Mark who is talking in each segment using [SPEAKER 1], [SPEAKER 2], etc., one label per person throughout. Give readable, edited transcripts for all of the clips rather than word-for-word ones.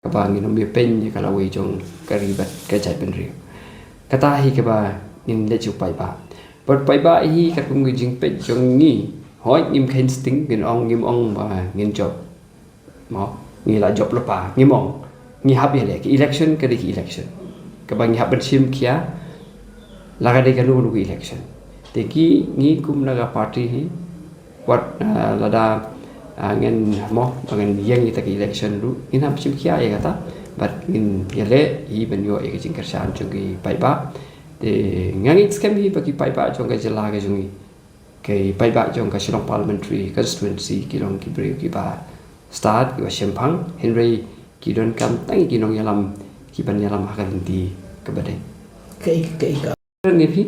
[SPEAKER 1] Kaba ngin mi pen ni kala we jong karibat ka jai ben ri kata hi kaba nin le chu pai ba but pai ba hi ka kum jing pe jong ni hoi nim khen sting ngin ong ba ngin job mo ngi la job lo pa ngi mong ngi hab ye le ki election ka di election kaba ngi hab sim kia la ga de ka lu election te ki ngi kum na ga party hi wat la da ngin mo ngin yang kita ke election lu in ham sim kia ya kata but in yale hi ben yo e jing kersan chung pai ba de ngangi scam hi bagi pai ba chung ga jela ga jung ke pai ba chung ga shillong parliamentary constituency kilong ki bre ki ba start ki shempang henry ki don kam tang ki nong yalam ki ban yalam hakan di ke badai ke ni phi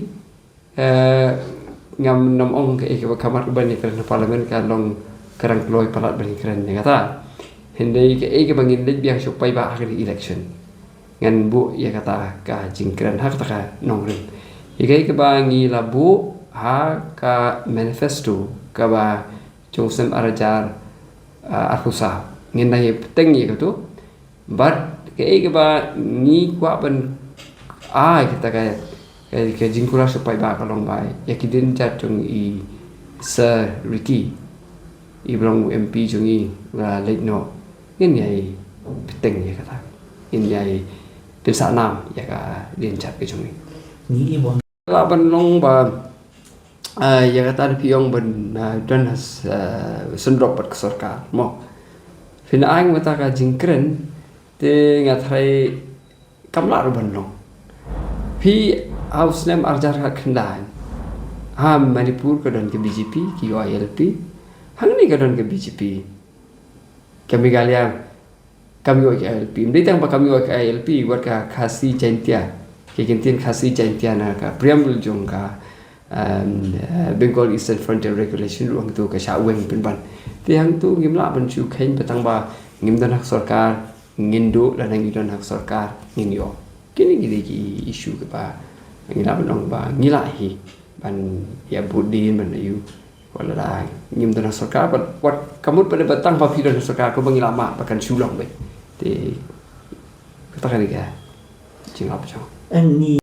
[SPEAKER 1] ngam nam ong ke kamar ban ni parliament ka long kerang loy palat bani keren ya kata hendai ke bangin lek biang supai ba akhir election ngan bu ya kata ka jingkran hak ta ka nongren ke bangi la bu ha ka manifesto ka ba jungsem arajar akusa ngin nai teng ye tu but ke ba ni kwa ban kita ka jingkura supai ba ka long bai ya kidin chat chung I Sir Ricky Ibrang MP jungi la late no in yai piteng ya kata in yai pinsa nam ya ka din chat ke jungi
[SPEAKER 2] ni ibon
[SPEAKER 1] la ban long ba ya kata piong ban dan has sendrop pat sarkar mo fin ang mata ka jingkren te ngathai kamla ro ban long phi house name arjar ka khandan ha manipur ka dan ke BJP ki ILP hang ni kadon ke BJP kami galian kami ke ILP mdi tang pa kami ke ILP buat ka khasi chantia ke kintin khasi chantia na ka preamble jong ka Bengal Eastern Frontier Regulation ruang tu ka sha weng pin ban ti hang tu ngimla ban chu khain patang ba ngim dan hak sarkar ngindu la nang idon hak sarkar ngin yo kini gidi ki issue ke ba ngila ban ba ngila hi ban ya budin ban yu wala la ngim dan sarkar wat kamut pada batang pa pidon sarkar ko bangi lama pakan sulong be te kata kan ga jing apa